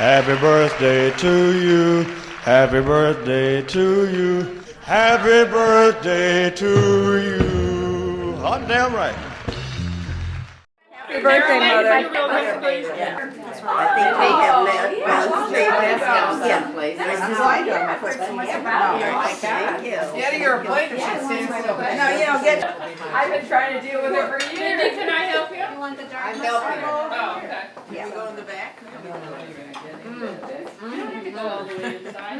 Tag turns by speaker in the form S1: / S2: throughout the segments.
S1: Happy birthday to you. Happy birthday to you. Happy birthday to you. Hot damn right.
S2: Happy birthday, Mother.
S3: I think they have left.
S4: Daddy, you're a player.
S2: No, you don't get. I've been trying to deal with it for years.
S5: Mindy, can I help you?
S3: I'm helping.
S5: Oh, okay.
S4: Can we go in the back?
S5: You don't have to go all the way inside.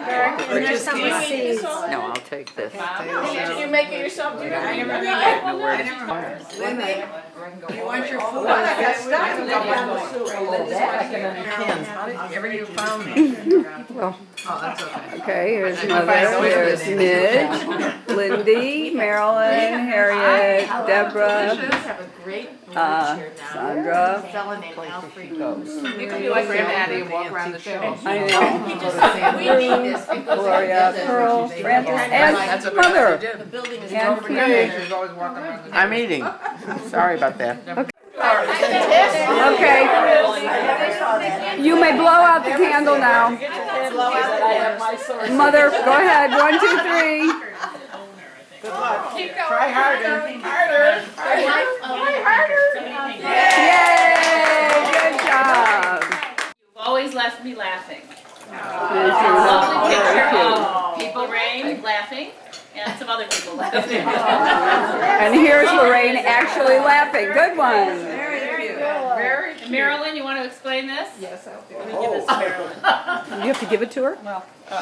S2: And there's some seeds.
S3: No, I'll take this.
S5: Did you make it yourself? Do you
S3: I
S5: know?
S3: never
S4: Lindy, you want your food?
S2: I got stuck in the
S4: Wherever you found me.
S2: Well,
S4: Oh, that's okay.
S2: okay, here's Mother, here's Midge, Lindy, Marilyn, Harriet, Deborah,
S5: Have a great
S2: Sandra.
S5: fella named Alfred.
S4: You can be like Granddaddy and walk around the show.
S2: I know.
S5: We need this because
S2: Gloria, Pearl, Francis,
S4: That's
S2: and
S4: what
S2: Mother.
S4: the
S5: the building is
S2: And
S5: over
S2: Karen.
S5: there.
S4: She's always walking around the
S3: I'm eating. Sorry about that.
S2: Okay. You may blow out the candle now. Mother, go ahead. 1, 2, 3.
S5: Keep going.
S4: Try harder.
S2: Yay! Good job.
S5: You've always left me laughing.
S2: This is
S5: Lovely picture
S2: very cute.
S5: of people Rain laughing and some other people laughing.
S2: And here's Lorraine actually laughing. Good one.
S5: Very cute. Marilyn, you want to explain this?
S4: Yes, I'll do
S5: Let me give this to Marilyn.
S2: You have to give it to her?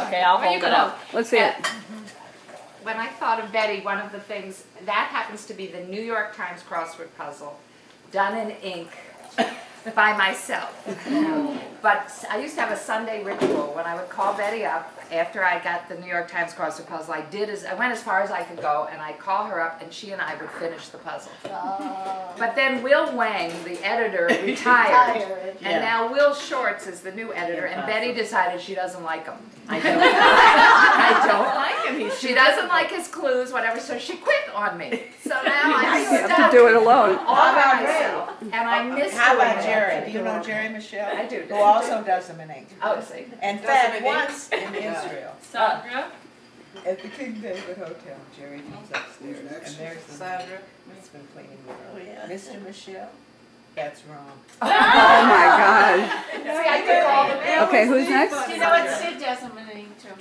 S5: Okay, I'll hold it up.
S2: Let's see it.
S6: When I thought of Betty, one of the things, that happens to be the New York Times crossword puzzle, done in ink by myself. But I used to have a Sunday ritual when I would call Betty up after I got the New York Times crossword puzzle. I went as far as I could go, and I'd call her up, and she and I would finish the puzzle. But then Will Wang, the editor, retired, and now Will Shorts is the new editor, and Betty decided she doesn't like him. I don't like him. She doesn't like his clues, whatever, so she quit on me. So now I'm
S2: You have
S6: stuck
S2: to do it alone.
S6: all by myself, and I miss
S7: How
S6: doing
S7: about
S6: it.
S7: Jerry? Do you know Jerry Michelle?
S6: I do.
S7: Who also does them in ink.
S6: Oh, see.
S7: In fact, once in Israel,
S5: Sandra?
S7: at the King David Hotel, Jerry comes upstairs, and there's the
S4: Sandra.
S7: he's been cleaning with her. Mr. Michelle, that's wrong.
S2: Oh my God.
S6: See, I took all the
S2: Okay, who's next?
S5: Do you know what Sid does in Minnie too?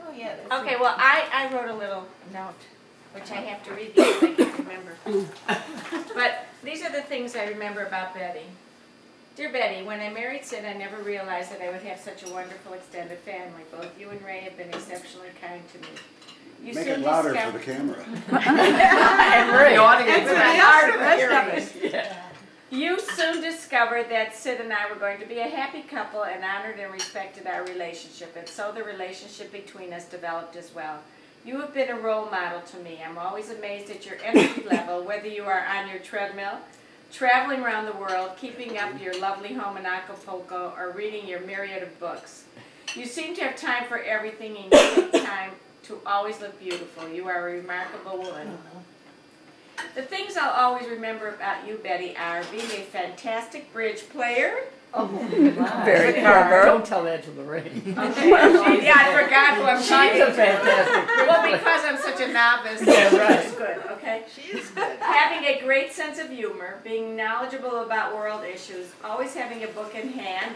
S7: Oh, yeah.
S8: Okay, well, I wrote a little note, which I have to read because I can't remember. But these are the things I remember about Betty. Dear Betty, when I married Sid, I never realized that I would have such a wonderful extended family. Both you and Ray have been exceptionally kind to me. You
S9: Make
S8: soon
S9: it louder for
S8: discovered-
S9: the camera.
S4: The audience.
S8: You soon discovered that Sid and I were going to be a happy couple and honored and respected our relationship, and so the relationship between us developed as well. You have been a role model to me. I'm always amazed at your energy level, whether you are on your treadmill, traveling around the world, keeping up your lovely home in Acapulco, or reading your myriad of books. You seem to have time for everything, and you take time to always look beautiful. You are a remarkable woman. The things I'll always remember about you, Betty, are being a fantastic bridge player.
S2: Very clever.
S3: Don't tell that to Lorraine.
S8: Okay. Yeah, I forgot who I'm talking
S3: She's a
S8: to.
S3: fantastic.
S8: Well, because I'm such a novice,
S3: Yeah, right.
S8: she's good, okay?
S7: She's good.
S8: Having a great sense of humor, being knowledgeable about world issues, always having a book in hand,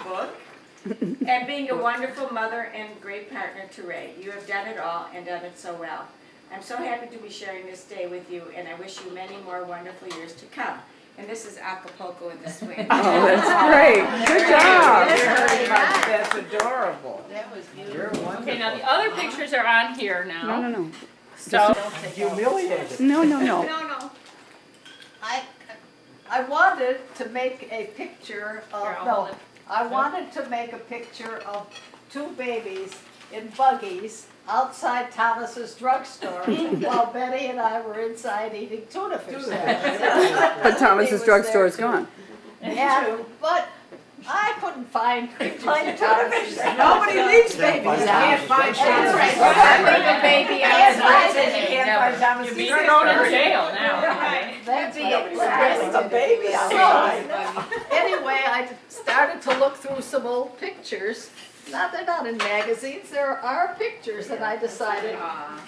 S8: and being a wonderful mother and great partner to Ray. You have done it all and done it so well. I'm so happy to be sharing this day with you, and I wish you many more wonderful years to come. And this is Acapulco in the swing.
S2: Oh, that's great. Good job.
S7: That's adorable.
S4: That was beautiful.
S7: You're wonderful.
S5: Okay, now the other pictures are on here now.
S2: No, no, no.
S5: So,
S3: Humiliated.
S2: No, no, no.
S8: No.
S10: I wanted to make a picture
S5: Here, I'll
S10: of,
S5: hold it.
S10: I wanted to make a picture of two babies in buggies outside Thomas's drugstore while Betty and I were inside eating tuna fish sandwiches.
S2: But Thomas's
S10: He was
S2: drugstore
S10: there
S2: is
S10: too.
S2: gone.
S10: But I couldn't find Thomas's sandwiches.
S7: Nobody leaves babies out.
S4: Can't find
S8: That's right.
S4: shots.
S8: Leave a baby outside.
S10: You can't find Thomas's
S5: you're being
S10: drugstore.
S5: thrown in jail now.
S10: They that's
S8: be
S10: what
S8: excited.
S10: a baby outside. Anyway, I started to look through some old pictures. Now, they're not in magazines, there are pictures, and I decided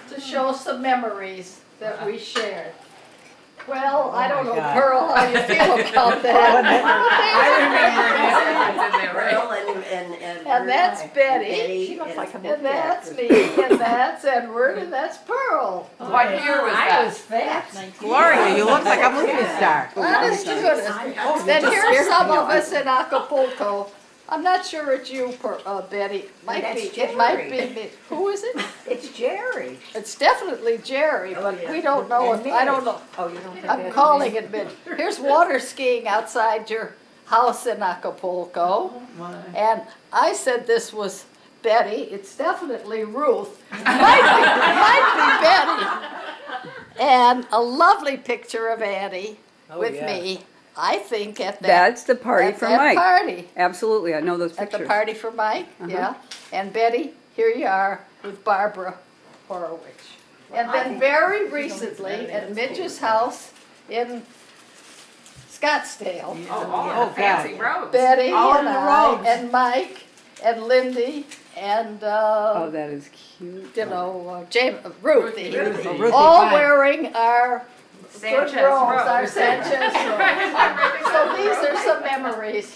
S10: to show some memories that we shared. Well, I don't know, Pearl, how you feel about that?
S3: Pearl
S10: And that's Betty,
S3: She looks like a
S10: and that's me, and that's Edward, and that's Pearl.
S6: What year was
S10: I
S6: that?
S10: was fat.
S4: Gloria, you look like a movie star.
S10: Honest to goodness. Then here's some of us in Acapulco. I'm not sure it's you, Betty. Might
S3: That's
S10: be. It might
S3: Jerry.
S10: be me. Who is it?
S3: It's Jerry.
S10: It's definitely Jerry, but we don't know if I don't know.
S3: Oh, you don't think
S10: I'm calling it Midge. Here's water skiing outside your house in Acapulco, and I said this was Betty. It's definitely Ruth. Might be Betty. And a lovely picture of Annie with me. I think at that.
S2: That's the party
S10: at
S2: for
S10: that
S2: Mike.
S10: Party.
S2: Absolutely, I know those
S10: At
S2: pictures.
S10: the party for Mike, yeah. And Betty, here you are with Barbara Horowitz. And then very recently at Midge's house in Scottsdale,
S6: Oh, fancy roads.
S10: Betty
S4: All
S10: and
S4: in the
S10: I
S4: roads.
S10: and Mike and Lindy and
S2: Oh, that is cute.
S10: Ruthie,
S4: Ruthie
S10: all
S4: Fine.
S10: wearing our
S6: Sanchez
S10: good robes,
S6: robes.
S10: our Sanchez robes. So these are some memories.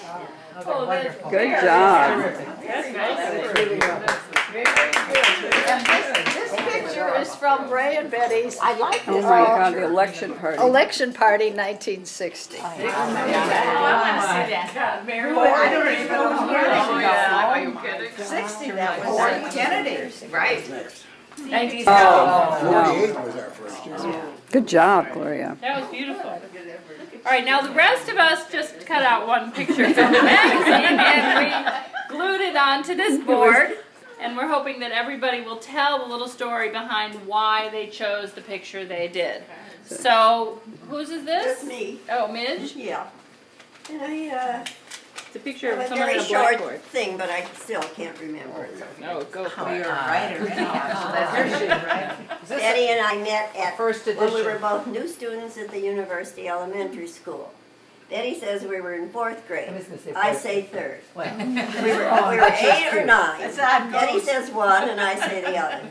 S8: Oh, that's
S2: Good job.
S10: And this picture is from Ray and Betty's
S3: I like
S2: Oh
S3: this.
S2: my God, the election party.
S10: election party 1960.
S8: I want to see that. Mary,
S4: I don't even know what year
S6: Oh,
S4: she
S6: yeah.
S4: got.
S6: Are you kidding?
S4: 60, that was Kennedy.
S6: Right.
S2: Oh, no.
S9: 48 was our first year.
S2: Good job, Gloria.
S8: that was beautiful. All right, now the rest of us just cut out one picture from the magazine and we glued it onto this board. And we're hoping that everybody will tell the little story behind why they chose the picture they did. So, whose is this?
S3: That's me.
S8: Oh, Midge?
S3: Yeah. And I
S8: It's a picture
S3: have
S8: of
S3: a
S8: someone
S3: very
S8: on a
S3: short
S8: blackboard.
S3: thing, but I still can't remember it.
S8: Oh, go for
S4: You're
S8: it.
S4: a writer anyhow, so that's your shit, right?
S3: Betty and I met at
S4: First
S3: when we were
S4: edition.
S3: both new students at the University Elementary School. Betty says we were in 4th grade.
S4: I was gonna say
S3: I
S4: fourth.
S3: say 3rd.
S4: Well,
S3: We were 8 or 9.
S4: That's how it
S3: Betty
S4: goes.
S3: says one and I say the other.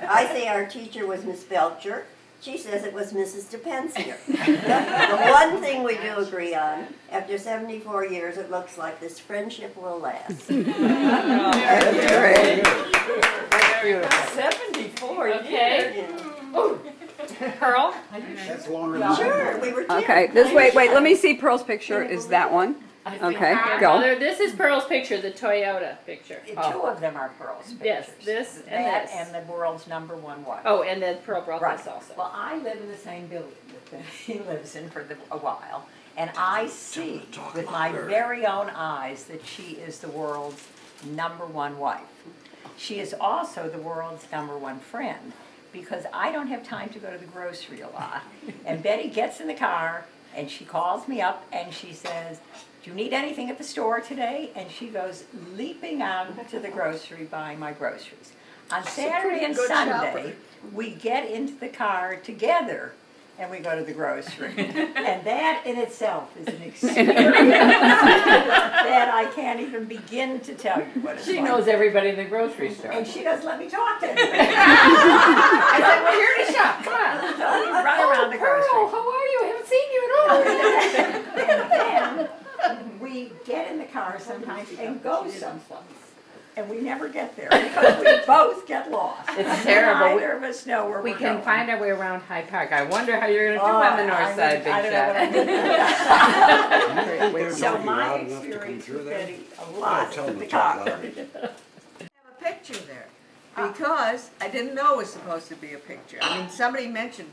S3: I say our teacher was Miss Belcher. She says it was Mrs. DePensier. The one thing we do agree on, after 74 years, it looks like this friendship will last.
S2: Great.
S8: 74, okay. Pearl?
S9: That's longer than
S3: Sure, we were 10.
S2: Okay, this wait, let me see Pearl's picture. Is that one? Okay, go.
S8: This is Pearl's picture, the Toyota picture.
S11: Two of them are Pearl's pictures.
S8: Yes, this and
S11: That
S8: this.
S11: and the world's #1 wife.
S8: Oh, and then Pearl brought
S11: Right.
S8: this also.
S11: Well, I live in the same building that he lives in for a while, and I see with my very own eyes that she is the world's #1 wife. She is also the world's #1 friend, because I don't have time to go to the grocery a lot. And Betty gets in the car and she calls me up and she says, "Do you need anything at the store today?" And she goes leaping out to the grocery buying my groceries. On Saturday and Sunday, we get into the car together and we go to the grocery. And that in itself is an experience that I can't even begin to tell you what it's like.
S4: She knows everybody in the grocery store.
S11: And she doesn't let me talk to anybody.
S4: I said, we're here to shop, come on.
S11: So we run around the grocery.
S10: How are you? I haven't seen you at all.
S11: And then we get in the car sometimes and go someplace. And we never get there because we both get lost.
S4: It's terrible.
S11: Neither of us know where
S4: We
S11: we're
S4: can
S11: going.
S4: find our way around Hyde Park. I wonder how you're gonna do on the north side, Big
S11: I don't know what I'm
S4: Shot.
S11: doing. So my experience with Betty a lot in the car.
S7: have a picture there, because I didn't know it was supposed to be a picture. I mean, somebody mentioned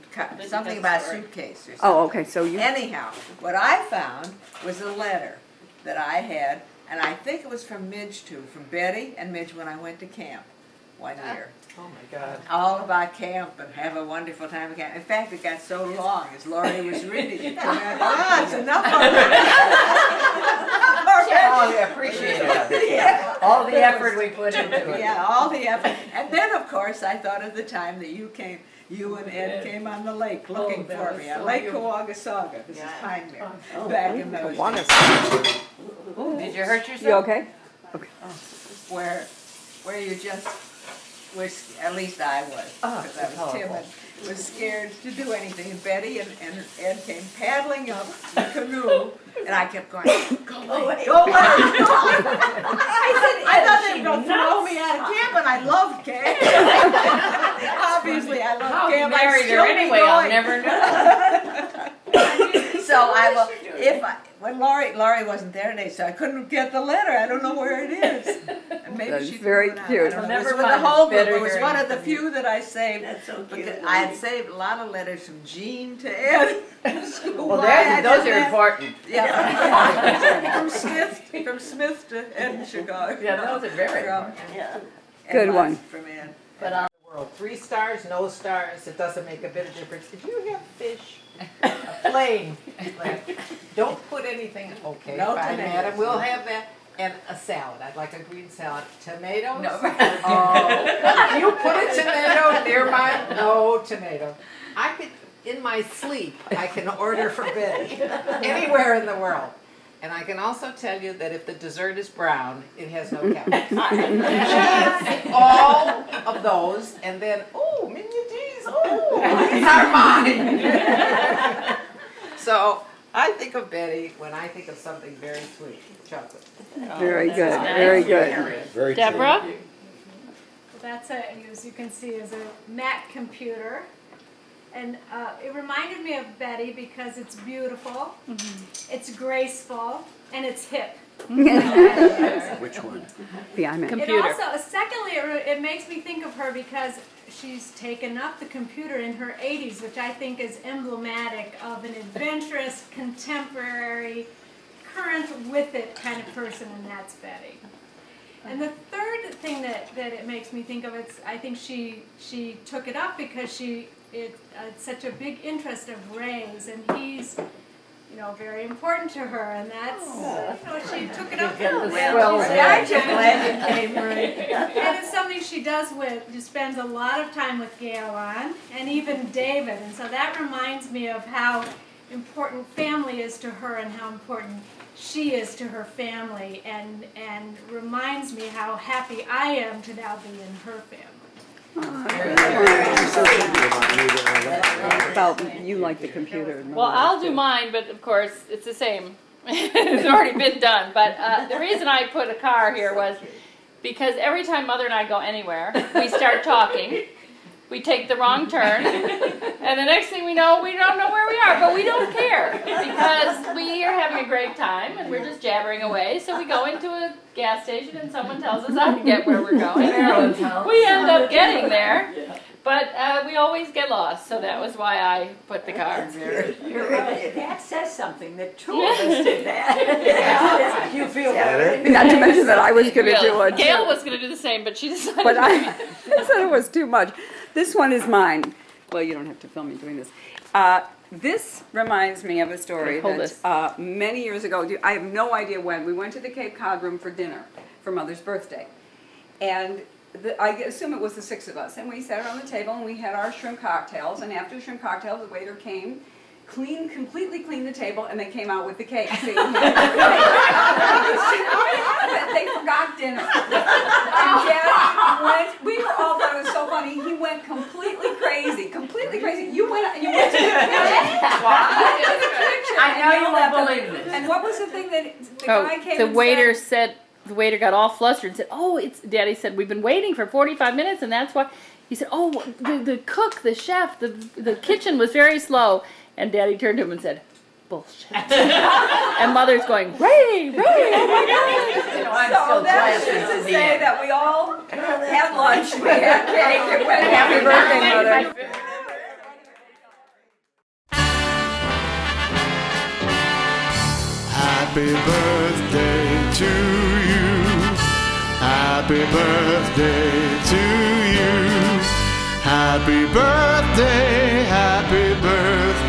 S7: something about a suitcase or something.
S2: Oh, okay, so you,
S7: Anyhow, what I found was a letter that I had, and I think it was from Midge too, from Betty and Midge when I went to camp one year.
S4: Oh, my God.
S7: All about camp and have a wonderful time at camp. In fact, it got so long as Laurie was reading it. It's enough
S4: Oh, we appreciate it.
S7: Yeah.
S4: All the effort we put into it.
S7: Yeah, all the effort. And then, of course, I thought of the time that you came You and Ed came on the lake looking
S5: that
S7: for
S5: was
S7: me,
S5: so
S7: on Lake
S5: beautiful.
S7: Kawagasauga, this is
S11: Yeah.
S7: Pine Mere, back in those days.
S11: Did you hurt yourself?
S2: You okay?
S7: Where you just was, at least I was, because I was timid, was scared to do anything. And Betty and Ed came paddling up the canoe, and I kept going, go away, go away. I thought they were going to throw me out of camp, and I loved camp. Obviously, I loved
S5: How you
S7: camp.
S5: married her anyway, I'll never know.
S7: So I will, when Laurie wasn't there today, so I couldn't get the letter. I don't know where it is. And maybe
S2: That's
S7: she
S2: very
S7: threw it out.
S2: cute.
S7: I don't know. It
S5: Never
S7: was with the
S5: mind,
S7: whole
S5: it's
S7: group.
S5: better
S7: It was
S5: hearing
S7: one of the
S5: from
S7: few that I saved.
S3: That's so cute.
S7: Because I had saved a lot of letters from Jean to Ed.
S5: Well, those are important.
S7: Yeah. From Smith to Ed in Chicago.
S5: Yeah, those are very
S7: From-
S5: important.
S3: Yeah.
S7: and
S2: Good
S7: lots
S2: one.
S7: From Ed.
S5: But on the world, 3 stars, no stars, it doesn't make a bit of difference. If you have fish, plain, like, don't put anything, okay,
S7: No
S5: fine,
S7: tomatoes.
S5: madam, we'll have that. And a salad, I'd like a green salad. Tomatoes?
S11: No.
S5: Oh, if you put a tomato near my, no tomato. I could, in my sleep, I can order for Betty, anywhere in the world. And I can also tell you that if the dessert is brown, it has no calories. She eats all of those, and then, oh, mignonette, oh, these are mine. So I think of Betty when I think of something very sweet, chocolate.
S2: Very good, very good.
S9: Very
S2: Deborah?
S9: true.
S12: That's as you can see, is a Mac computer. And it reminded me of Betty because it's beautiful, it's graceful, and it's hip.
S9: Which one?
S2: The iMac.
S12: It also, secondly, it makes me think of her because she's taken up the computer in her 80s, which I think is emblematic of an adventurous, contemporary, current with it kind of person, and that's Betty. And the third thing that it makes me think of, I think she took it up because it's such a big interest of Ray's, and he's, very important to her, and that's, she took it up.
S7: Well, I'm just glad you came, Ray.
S12: And it's something she does she spends a lot of time with Gail on, and even David, and so that reminds me of how important family is to her and how important she is to her family, and reminds me how happy I am to now be in her family.
S2: About you like the computer.
S13: Well, I'll do mine, but of course, it's the same. It's already been done. But the reason I put a car here was because every time Mother and I go anywhere, we start talking. We take the wrong turn, and the next thing we know, we don't know where we are, but we don't care because we are having a great time and we're just jabbering away. So we go into a gas station and someone tells us how to get where we're going. We end up getting there, but we always get lost. So that was why I put the car.
S11: You're right. That says something that two of us did that. You feel better.
S2: Not to mention that I was going to do it.
S13: Gail was going to do the same, but she decided.
S2: But I said it was too much. This one is mine. Well, you don't have to film me doing this. This reminds me of a story
S13: Hold
S2: that many years ago, I have no idea when, we went to the Cape Cod room for dinner for Mother's birthday. And I assume it was the 6 of us. And we sat around the table and we had our shrimp cocktails. And after the shrimp cocktail, the waiter came, completely cleaned the table, and they came out with the cake. So they forgot dinner. And Dad went, we were all thought it was so funny, he went completely crazy. You went to the kitchen.
S11: I know you won't believe this.
S2: And what was the thing that the guy came
S13: The
S2: and
S13: waiter
S2: said?
S13: the waiter got all flustered and said, Daddy said, we've been waiting for 45 minutes, and that's why. He said, the cook, the chef, the kitchen was very slow. And Daddy turned to him and said, bullshit. And Mother's going, Ray, oh my God.
S2: So that's just to say that we all had lunch, we had cake, and went, happy birthday, Mother.
S1: Happy birthday to you. Happy birthday to you. Happy birthday, happy birthday.